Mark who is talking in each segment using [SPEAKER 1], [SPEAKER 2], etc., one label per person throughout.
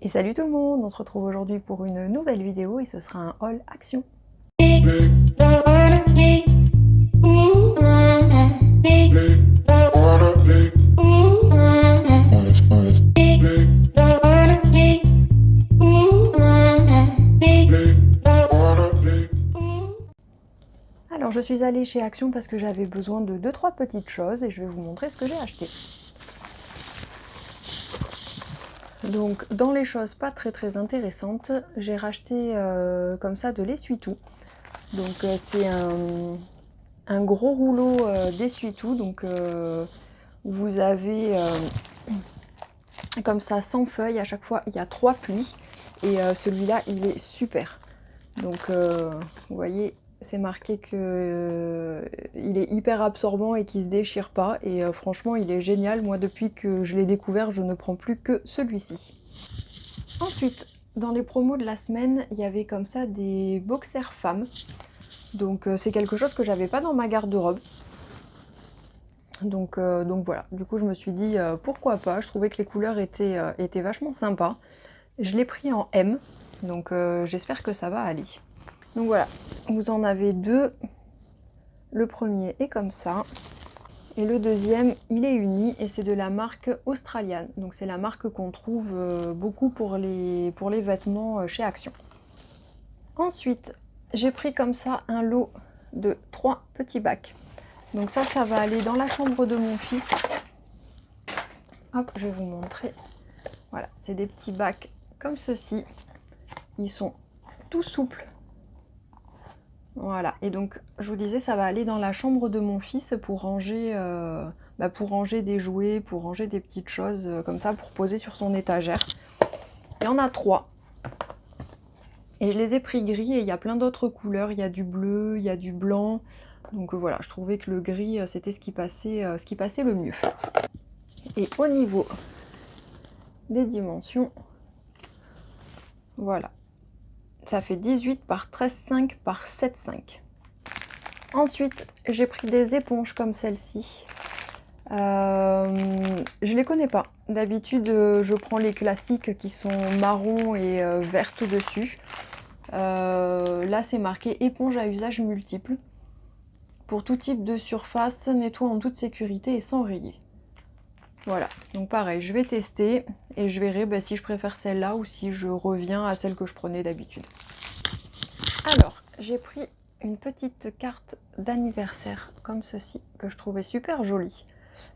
[SPEAKER 1] Et salut tout le monde, on se retrouve aujourd'hui pour une nouvelle vidéo et ce sera un haul action. Alors je suis allée chez Action parce que j'avais besoin de 2-3 petites choses et je vais vous montrer ce que j'ai acheté. Donc dans les choses pas très intéressantes, j'ai racheté comme ça de l'essuie-tout. Donc c'est un gros rouleau d'essuie-tout, donc vous avez comme ça 100 feuilles, à chaque fois il y a 3 plis et celui-là il est super. Donc vous voyez, c'est marqué que il est hyper absorbant et qu'il se déchire pas et franchement il est génial. Moi depuis que je l'ai découvert, je ne prends plus que celui-ci. Ensuite, dans les promos de la semaine, il y avait comme ça des boxers femmes. Donc c'est quelque chose que j'avais pas dans ma garde-robe. Donc voilà, du coup je me suis dit pourquoi pas, je trouvais que les couleurs étaient vachement sympas. Je l'ai pris en M, donc j'espère que ça va aller. Donc voilà, vous en avez deux. Le premier est comme ça. Et le deuxième, il est uni et c'est de la marque Australian. Donc c'est la marque qu'on trouve beaucoup pour les vêtements chez Action. Ensuite, j'ai pris comme ça un lot de 3 petits bacs. Donc ça va aller dans la chambre de mon fils. Hop, je vais vous montrer. Voilà, c'est des petits bacs comme ceci. Ils sont tout souples. Voilà, et donc je vous disais, ça va aller dans la chambre de mon fils pour ranger des jouets, pour ranger des petites choses comme ça, pour poser sur son étagère. Il y en a 3. Et je les ai pris gris et il y a plein d'autres couleurs. Il y a du bleu, il y a du blanc. Donc voilà, je trouvais que le gris, c'était ce qui passait le mieux. Et au niveau des dimensions, voilà. Ça fait 18 par 13,5 par 7,5. Ensuite, j'ai pris des éponges comme celle-ci. Je les connais pas. D'habitude, je prends les classiques qui sont marron et vertes dessus. Là, c'est marqué éponge à usage multiple. Pour tout type de surface, nettoie en toute sécurité et sans rayer. Voilà, donc pareil, je vais tester et je verrai si je préfère celle-là ou si je reviens à celle que je prenais d'habitude. Alors, j'ai pris une petite carte d'anniversaire comme ceci, que je trouvais super jolie.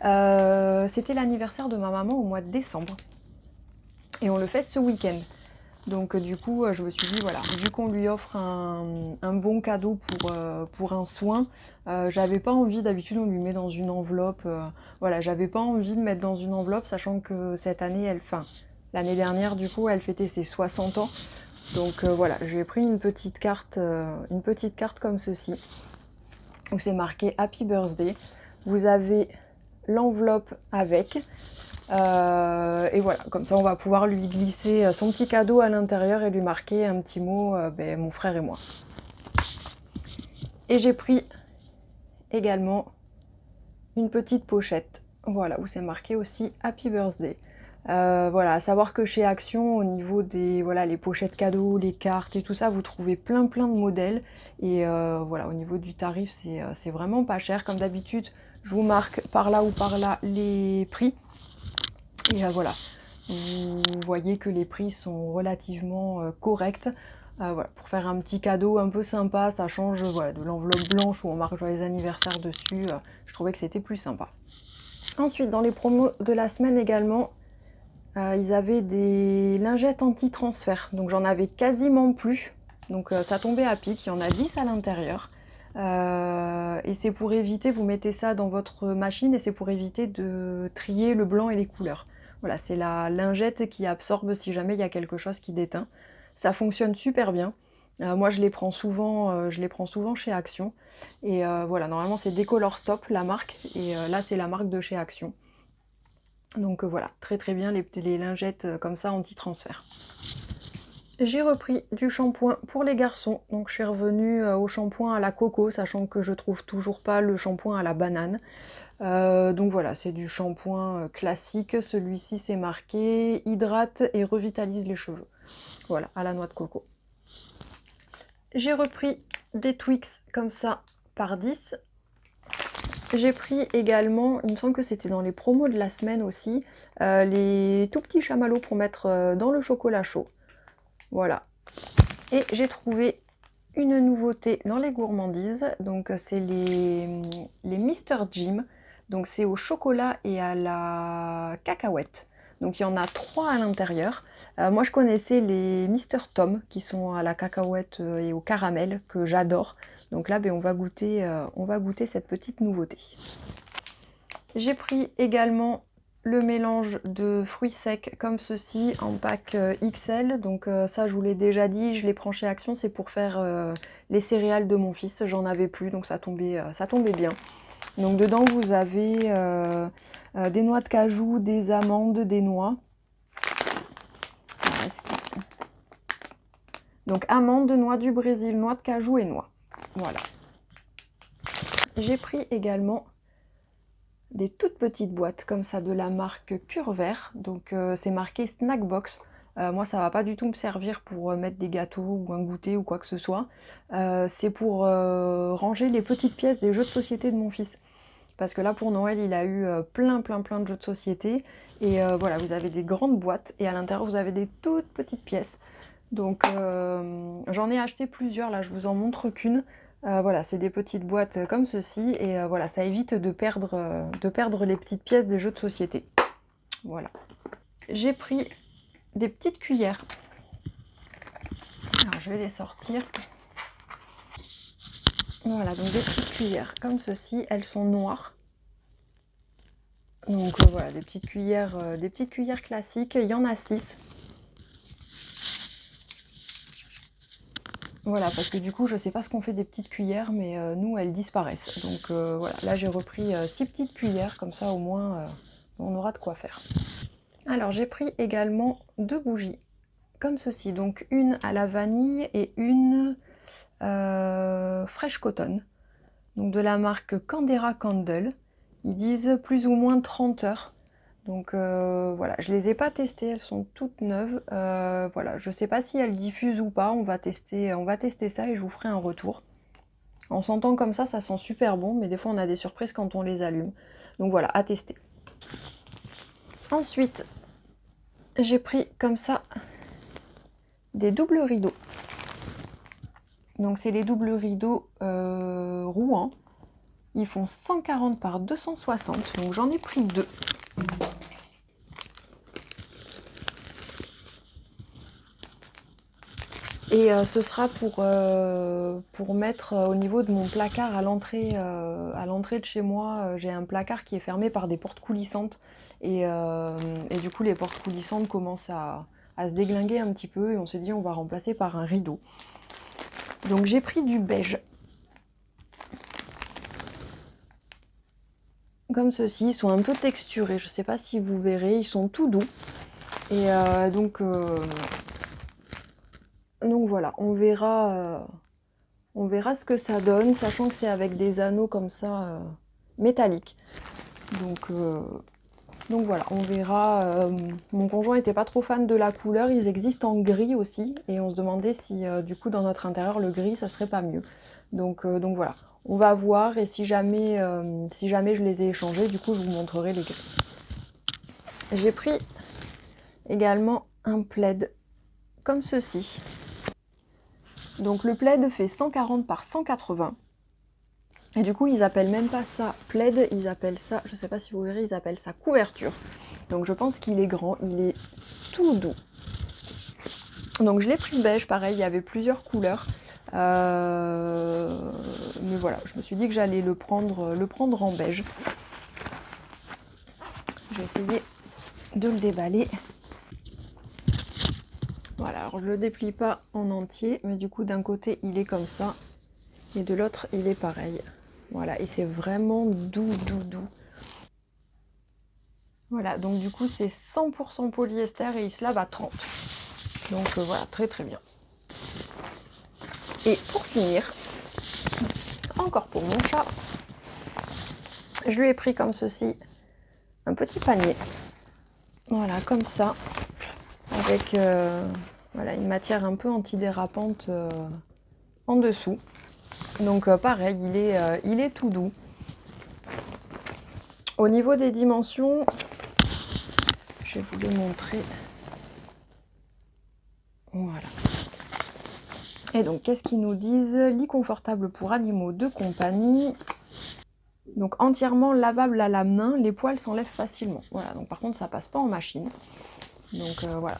[SPEAKER 1] C'était l'anniversaire de ma maman au mois de décembre. Et on le fête ce week-end. Donc du coup, je me suis dit, voilà, vu qu'on lui offre un bon cadeau pour un soin, j'avais pas envie, d'habitude on lui met dans une enveloppe, voilà, j'avais pas envie de mettre dans une enveloppe, sachant que cette année, l'année dernière, du coup, elle fêtait ses 60 ans. Donc voilà, je lui ai pris une petite carte comme ceci, où c'est marqué Happy Birthday. Vous avez l'enveloppe avec. Et voilà, comme ça on va pouvoir lui glisser son petit cadeau à l'intérieur et lui marquer un petit mot, mon frère et moi. Et j'ai pris également une petite pochette, voilà, où c'est marqué aussi Happy Birthday. Voilà, à savoir que chez Action, au niveau des les pochettes cadeaux, les cartes et tout ça, vous trouvez plein de modèles. Et voilà, au niveau du tarif, c'est vraiment pas cher. Comme d'habitude, je vous marque par là ou par là les prix. Et voilà, vous voyez que les prix sont relativement corrects. Voilà, pour faire un petit cadeau un peu sympa, ça change de l'enveloppe blanche où on marque joyeux anniversaire dessus. Je trouvais que c'était plus sympa. Ensuite, dans les promos de la semaine également, ils avaient des lingettes anti-transfert. Donc j'en avais quasiment plus. Donc ça tombait à pic, il y en a 10 à l'intérieur. Et c'est pour éviter, vous mettez ça dans votre machine et c'est pour éviter de trier le blanc et les couleurs. Voilà, c'est la lingette qui absorbe si jamais il y a quelque chose qui déteint. Ça fonctionne super bien. Moi je les prends souvent chez Action. Et voilà, normalement c'est Décolor Stop la marque. Et là c'est la marque de chez Action. Donc voilà, très bien les lingettes comme ça anti-transfert. J'ai repris du shampoing pour les garçons, donc je suis revenue au shampoing à la coco, sachant que je trouve toujours pas le shampoing à la banane. Donc voilà, c'est du shampoing classique, celui-ci c'est marqué hydrate et revitalise les cheveux. Voilà, à la noix de coco. J'ai repris des Twix comme ça par 10. J'ai pris également, il me semble que c'était dans les promos de la semaine aussi, les tout petits chamallows pour mettre dans le chocolat chaud. Voilà. Et j'ai trouvé une nouveauté dans les gourmandises. Donc c'est les Mr Jim. Donc c'est au chocolat et à la cacahuète. Donc il y en a 3 à l'intérieur. Moi je connaissais les Mr Tom qui sont à la cacahuète et au caramel que j'adore. Donc là ben, on va goûter cette petite nouveauté. J'ai pris également le mélange de fruits secs comme ceci en pack XL. Donc ça je vous l'ai déjà dit, je les prends chez Action, c'est pour faire les céréales de mon fils. J'en avais plus donc ça tombait bien. Donc dedans vous avez des noix de cajou, des amandes, des noix. Donc amandes, noix du Brésil, noix de cajou et noix. Voilà. J'ai pris également des toutes petites boîtes comme ça de la marque Curvert. Donc c'est marqué Snack Box. Moi ça va pas du tout me servir pour mettre des gâteaux ou un goûter ou quoi que ce soit. C'est pour ranger les petites pièces des jeux de société de mon fils. Parce que là pour Noël il a eu plein de jeux de société. Et voilà, vous avez des grandes boîtes et à l'intérieur vous avez des toutes petites pièces. Donc j'en ai acheté plusieurs, là je vous en montre qu'une. Voilà, c'est des petites boîtes comme ceci et voilà, ça évite de perdre les petites pièces des jeux de société. Voilà. J'ai pris des petites cuillères. Alors je vais les sortir. Voilà, donc des petites cuillères comme ceci, elles sont noires. Donc voilà, des petites cuillères classiques, il y en a 6. Voilà, parce que du coup, je sais pas ce qu'on fait des petites cuillères, mais nous, elles disparaissent. Donc voilà, là j'ai repris 6 petites cuillères, comme ça au moins, on aura de quoi faire. Alors j'ai pris également 2 bougies, comme ceci. Donc une à la vanille et une Fresh Cotton. Donc de la marque Candera Candle. Ils disent plus ou moins 30 heures. Donc voilà, je les ai pas testées, elles sont toutes neuves. Voilà, je sais pas si elles diffusent ou pas, on va tester ça et je vous ferai un retour. En sentant comme ça sent super bon, mais des fois on a des surprises quand on les allume. Donc voilà, à tester. Ensuite, j'ai pris comme ça des doubles rideaux. Donc c'est les doubles rideaux Rouen. Ils font 140 par 260, donc j'en ai pris 2. Et ce sera pour mettre au niveau de mon placard à l'entrée de chez moi. J'ai un placard qui est fermé par des portes coulissantes. Et du coup, les portes coulissantes commencent à se déglinguer un petit peu. Et on s'est dit, on va remplacer par un rideau. Donc j'ai pris du beige. Comme ceci, ils sont un peu texturés. Je ne sais pas si vous verrez, ils sont tout doux. Et donc voilà, on verra ce que ça donne, sachant que c'est avec des anneaux comme ça, métalliques. Donc voilà, on verra. Mon conjoint n'était pas trop fan de la couleur, ils existent en gris aussi, et on se demandait si du coup dans notre intérieur le gris ça serait pas mieux. Donc voilà, on va voir, et si jamais je les ai échangés, du coup je vous montrerai les gris. J'ai pris également un plaid comme ceci. Donc le plaid fait 140 par 180. Et du coup, ils appellent même pas ça plaid, ils appellent ça, je sais pas si vous verrez, ils appellent ça couverture. Donc je pense qu'il est grand, il est tout doux. Donc je l'ai pris beige, pareil, il y avait plusieurs couleurs. Mais voilà, je me suis dit que j'allais le prendre en beige. Je vais essayer de le déballer. Voilà, alors je le déplie pas en entier, mais du coup d'un côté il est comme ça, et de l'autre il est pareil. Voilà, et c'est vraiment doux. Voilà, donc du coup c'est 100% polyester et il se lave à 30. Donc voilà, très très bien. Et pour finir, encore pour mon chat, je lui ai pris comme ceci un petit panier. Voilà, comme ça, avec voilà, une matière un peu antidérapante en dessous. Donc pareil, il est tout doux. Au niveau des dimensions, je vais vous le montrer. Voilà. Et donc, qu'est-ce qu'ils nous disent? Lit confortable pour animaux de compagnie. Donc, entièrement lavable à la main, les poils s'enlèvent facilement. Voilà, donc par contre, ça passe pas en machine. Donc, voilà.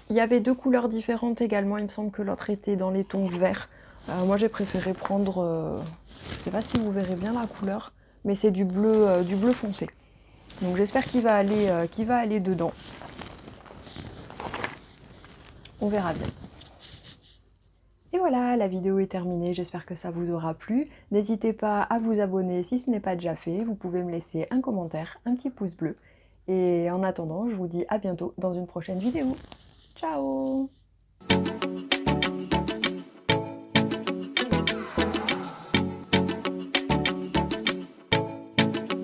[SPEAKER 1] Il y avait deux couleurs différentes également. Il me semble que l'autre était dans les tons verts. Moi, j'ai préféré prendre... je sais pas si vous verrez bien la couleur, mais c'est du bleu foncé. Donc, j'espère qu'il va aller dedans. On verra bien. Et voilà, la vidéo est terminée, j'espère que ça vous aura plu. N'hésitez pas à vous abonner si ce n'est pas déjà fait. Vous pouvez me laisser un commentaire, un petit pouce bleu. Et en attendant, je vous dis à bientôt dans une prochaine vidéo. Ciao!